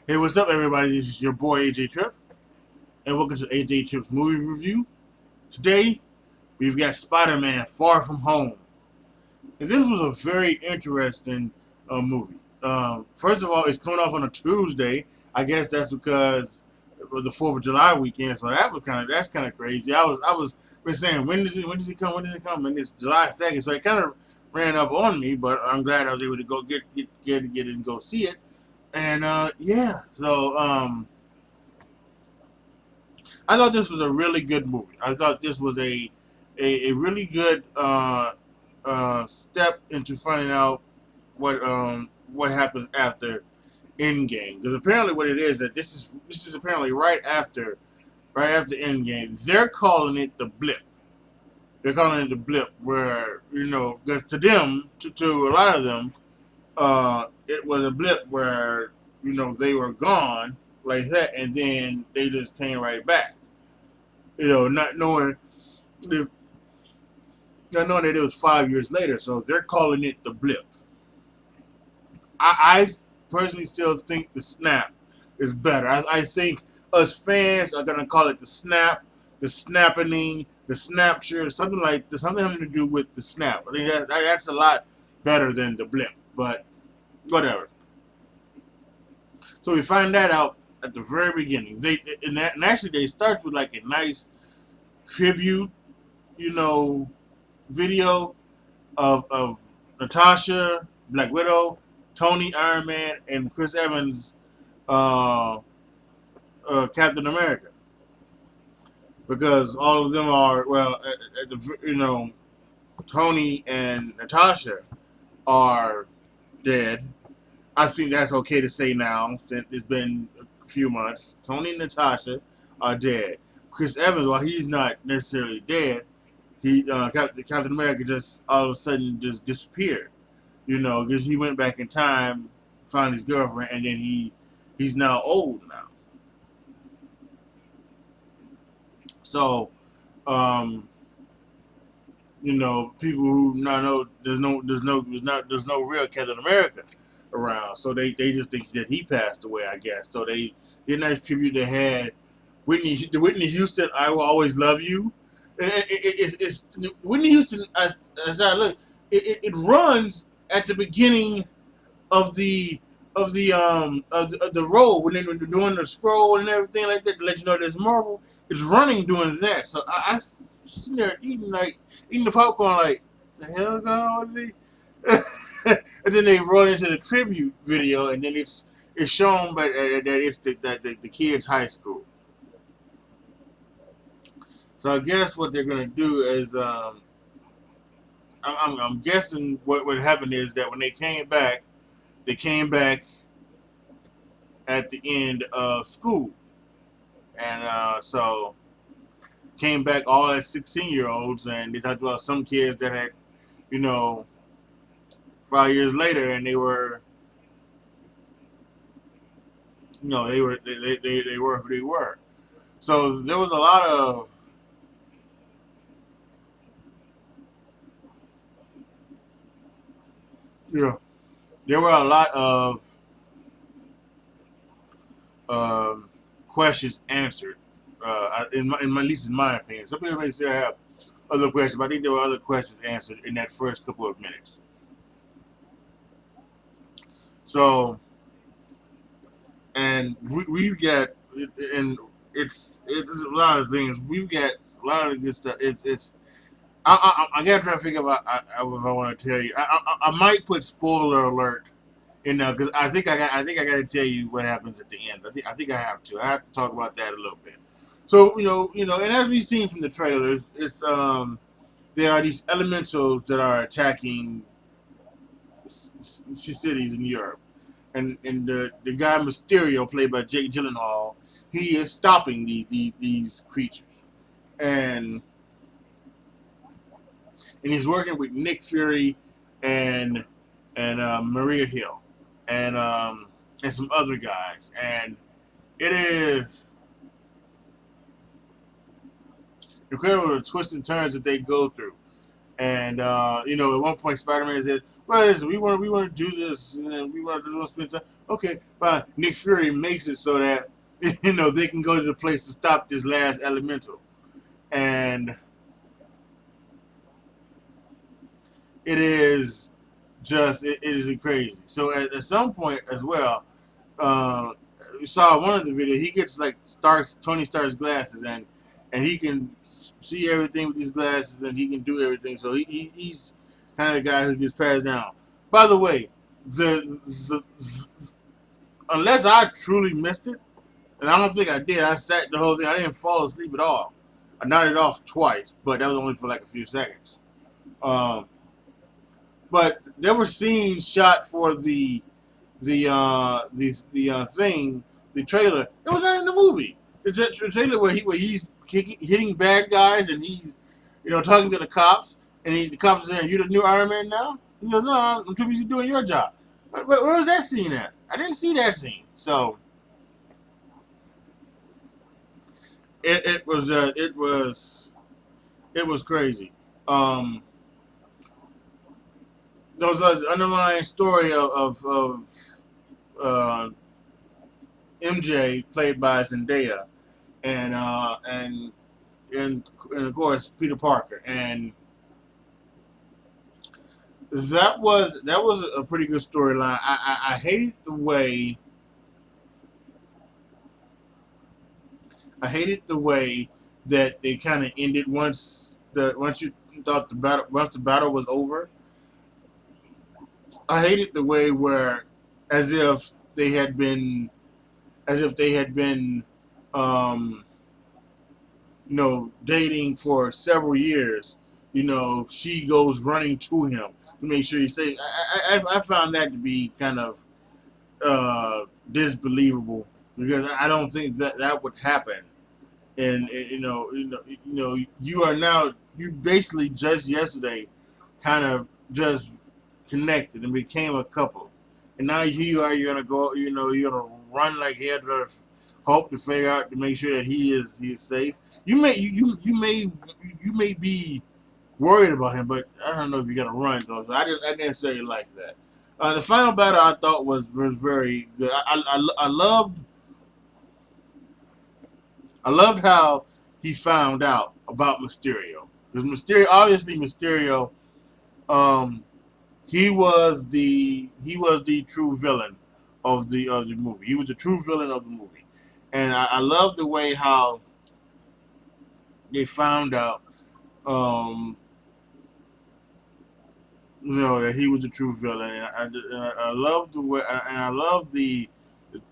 Hey, what's up, everybody? This is your boy AJ Trip, and welcome to AJ Trip's movie review. Today, we've got Spider-Man: Far From Home, and this was a very interesting movie. First of all, it's coming off on a Tuesday. I guess that's because it was the 4th of July weekend, so that's kind of crazy. I was been saying when does it come, and it's July 2nd, so it kind of ran up on me. But I'm glad I was able to go get it and go see it. And yeah, so I thought this was a really good movie. I thought this was a really good step into finding out what happens after Endgame. Because apparently, what it is that this is apparently right after Endgame. They're calling it the blip. They're calling it the blip, where because to them, to a lot of them, it was a blip where they were gone like that, and then they just came right back. Not knowing if, not knowing that it was 5 years later. So they're calling it the blip. I personally still think the snap is better. I think us fans are gonna call it the snap, the snapping, the snapshot, something having to do with the snap. I think that's a lot better than the blip. But whatever. So we find that out at the very beginning. And actually they start with like a nice tribute, you know, video of Natasha, Black Widow, Tony, Iron Man, and Chris Evans, uh, Captain America, because all of them are at the Tony and Natasha are dead. I think that's okay to say now, since it's been a few months. Tony and Natasha are dead. Chris Evans, while he's not necessarily dead, Captain America just all of a sudden just disappeared. Because he went back in time, found his girlfriend, and then he's now old now. So, um, people who not know there's no real Captain America around, so they just think that he passed away, I guess. So they did a nice tribute. They had Whitney Houston, "I Will Always Love You." It's Whitney Houston. As I look, it runs at the beginning of the role when they're doing the scroll and everything like that to let you know there's Marvel. It's running doing that. So I sitting there eating the popcorn like, the hell going on with me? And then they run into the tribute video, and then it's shown, but that it's the kids' high school. So I guess what they're gonna do is I'm guessing what would happen is that when they came back at the end of school, and so came back all as 16-year-olds, and they talked about some kids that had, you know, 5 years later, and they were, they were who they were. So there was a lot of, yeah, there were a lot of um, questions answered. At least in my opinion, some people may still have other questions, but I think there were other questions answered in that first couple of minutes. So, and we get, and it's a lot of things. We've got a lot of good stuff. I gotta try to figure out if I want to tell you. I might put spoiler alert in there, because I got to tell you what happens at the end. I think I have to. I have to talk about that a little bit. So and as we've seen from the trailers, it's there are these elementals that are attacking cities in Europe, and the guy Mysterio, played by Jake Gyllenhaal, he is stopping these creatures, and he's working with Nick Fury and Maria Hill, and some other guys, and it is incredible the twists and turns that they go through. And you know, at one point, Spider-Man says, "Well, listen, we want to do this, and we want to spend time." Okay, but Nick Fury makes it so that you know they can go to the place to stop this last elemental, and it is just it is crazy. So at some point as well, uh, we saw one of the videos. He gets like Tony Stark's glasses, and he can see everything with these glasses, and he can do everything. So he's kind of the guy who gets passed down. By the way, the unless I truly missed it, and I don't think I did. I sat the whole thing. I didn't fall asleep at all. I nodded off twice, but that was only for like a few seconds. Um, but there were scenes shot for the thing, the trailer. It was not in the movie. The trailer where he's hitting bad guys and he's, you know, talking to the cops, and the cops are saying, "You the new Iron Man now?" He goes, "No, I'm too busy doing your job." But where was that scene at? I didn't see that scene. So it was crazy. Um, there was an underlying story of uh, MJ played by Zendaya, and and of course Peter Parker, and that was a pretty good storyline. I hated the way that they kind of ended once you thought once the battle was over. I hated the way where as if they had been um, you know, dating for several years. You know, she goes running to him to make sure he's safe. I found that to be kind of disbelievable, because I don't think that would happen. And you are now, you basically just yesterday kind of just connected and became a couple, and now here you are, you're gonna go, you know, you're gonna run like hell to hope to figure out to make sure that he is safe. You may be worried about him, but I don't know if you're gonna run though. So I didn't necessarily like that. The final battle I thought was very good. I loved how he found out about Mysterio, because Mysterio, um, he was the true villain of the movie. He was the true villain of the movie, and I love the way how they found out, um, you know, that he was the true villain. And I love the way, and I love the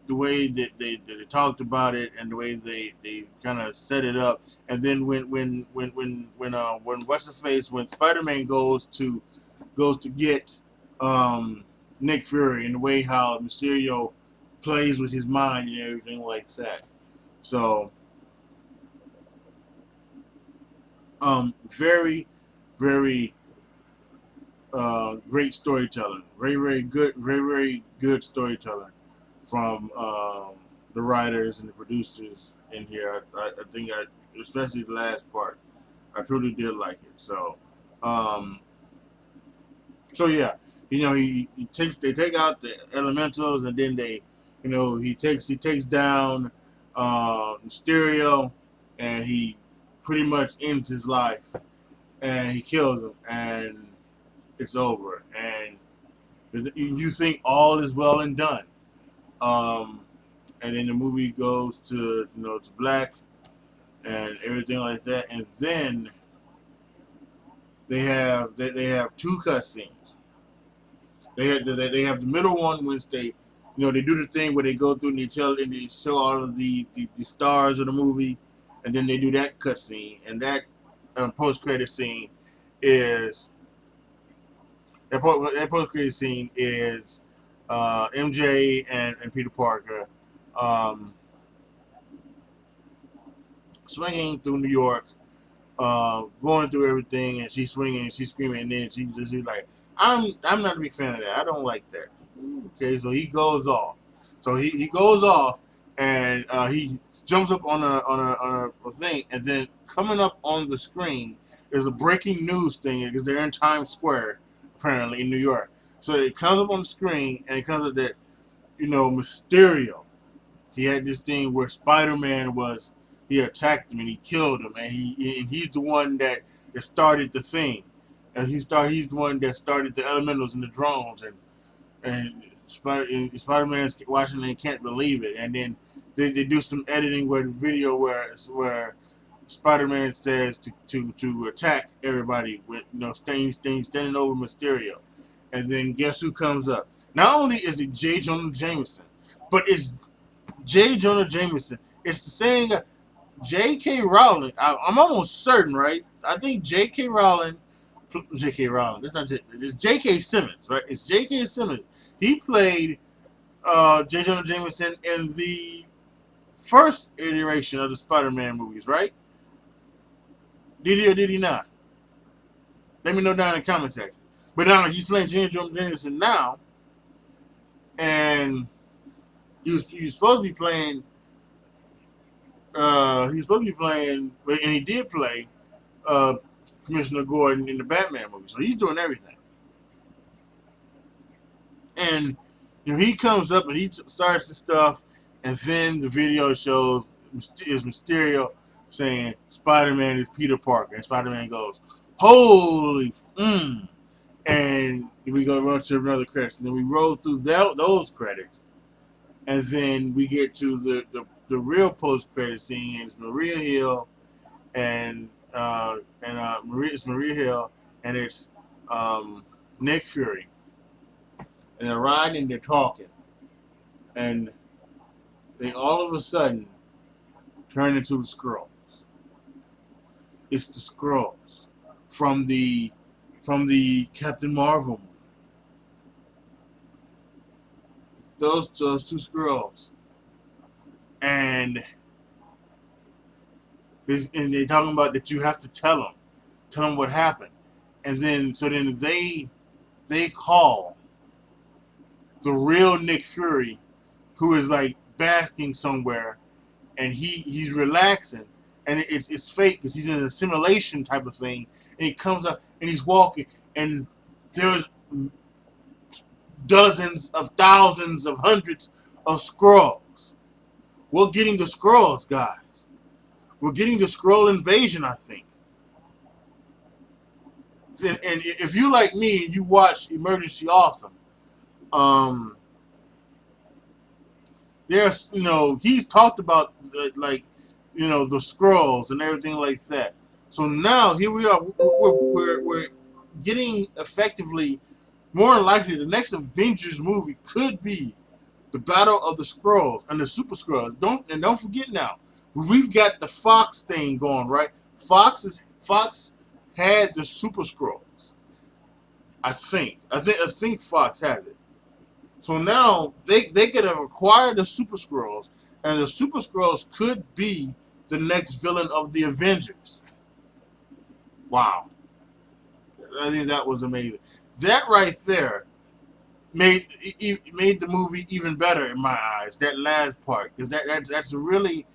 way that they talked about it, and the way they kind of set it up. And then when what's the face, when Spider-Man goes to get Nick Fury, and the way how Mysterio plays with his mind and everything like that. So very very great storytelling, very good storytelling from the writers and the producers in here. I think especially the last part, I truly did like it. Um, so yeah, you know, they take out the elementals, and then they, you know, he takes down Mysterio, and he pretty much ends his life, and he kills him, and it's over, and you think all is well and done. Um, and then the movie goes to, you know, to black and everything like that, and then they have two cutscenes. They have the middle one, which they, you know, they do the thing where they go through and they show all of the stars of the movie, and then they do that cutscene, and that post credit scene is that post credit scene is MJ and Peter Parker um, swinging through New York, going through everything, and she's swinging and she's screaming, and then she's like, I'm not a big fan of that. I don't like that. Okay, so he goes off. So he goes off, and he jumps up on a thing, and then coming up on the screen is a breaking news thing because they're in Times Square, apparently in New York. So it comes up on the screen, and it comes up that, Mysterio, he had this thing where Spider-Man he attacked him and he killed him, and he's the one that started the thing, and he's the one that started the elementals and the drones, and Spider-Man's watching and can't believe it, and then they do some editing where the video where Spider-Man says to attack everybody with standing over Mysterio, and then guess who comes up? Not only is it J. Jonah Jameson, but it's J. Jonah Jameson. It's the same guy. J.K. Rowling. I'm almost certain, right? I think J.K. Rowling. J.K. Rowling. It's J.K. Simmons, right? It's J.K. Simmons. He played J. Jonah Jameson in the first iteration of the Spider-Man movies, right? Did he or did he not? Let me know down in the comment section. But now he's playing J. Jonah Jameson now, and he was supposed to be playing. And he did play Commissioner Gordon in the Batman movie. So he's doing everything. And he comes up and he starts the stuff, and then the video shows is Mysterio saying Spider-Man is Peter Parker, and Spider-Man goes, "Holy!" And we go run to another credits, and then we roll through those credits, and then we get to the real post-credit scene, and it's Maria Hill, it's Maria Hill, and it's Nick Fury, and they're riding and they're talking, and they all of a sudden turn into the Skrulls. It's the Skrulls from the Captain Marvel movie. Those two Skrulls, and they're talking about that you have to tell them what happened, and then they call the real Nick Fury, who is like basking somewhere, and he's relaxing, and it's fake because he's in a simulation type of thing, and he comes up and he's walking, and there's dozens of thousands of hundreds of Skrulls. We're getting the Skrulls, guys. We're getting the Skrull invasion, I think. And if you like me and you watch Emergency Awesome, there's he's talked about the Skrulls and everything like that. So now here we are. We're getting effectively more than likely the next Avengers movie could be the Battle of the Skrulls and the Super-Skrulls. Don't forget now, we've got the Fox thing going, right? Fox had the Super-Skrulls. I think Fox has it. So now they could have acquired the Super-Skrulls, and the Super-Skrulls could be the next villain of the Avengers. Wow. I think that was amazing. That right there made the movie even better in my eyes. That last part, because that's a really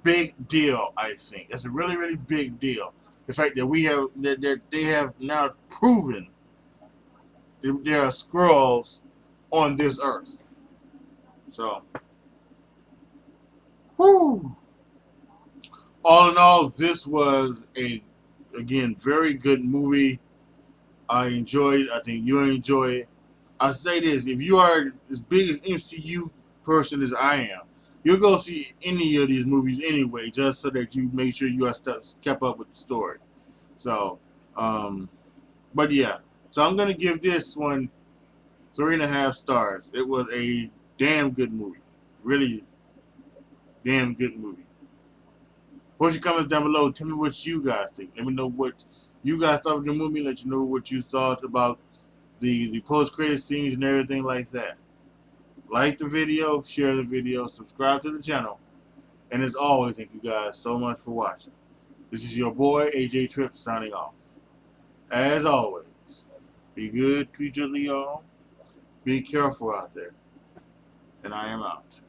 big deal. I think that's a really, really big deal. The fact that they have now proven there are Skrulls on this earth. So, whew. All in all, this was again very good movie. I enjoyed it. I think you'll enjoy it. I say this: if you are as big as MCU person as I am, you'll go see any of these movies anyway, just so that you make sure you are kept up with the story. So, but yeah. So I'm gonna give this one 3.5 stars. It was a damn good movie. Really damn good movie. Post your comments down below. Tell me what you guys think. Let me know what you guys thought of the movie. Let you know what you thought about the post-credit scenes and everything like that. Like the video, share the video, subscribe to the channel. And as always, thank you guys so much for watching. This is your boy, AJ Tripp, signing off. As always, be good to each other, y'all. Be careful out there. And I am out.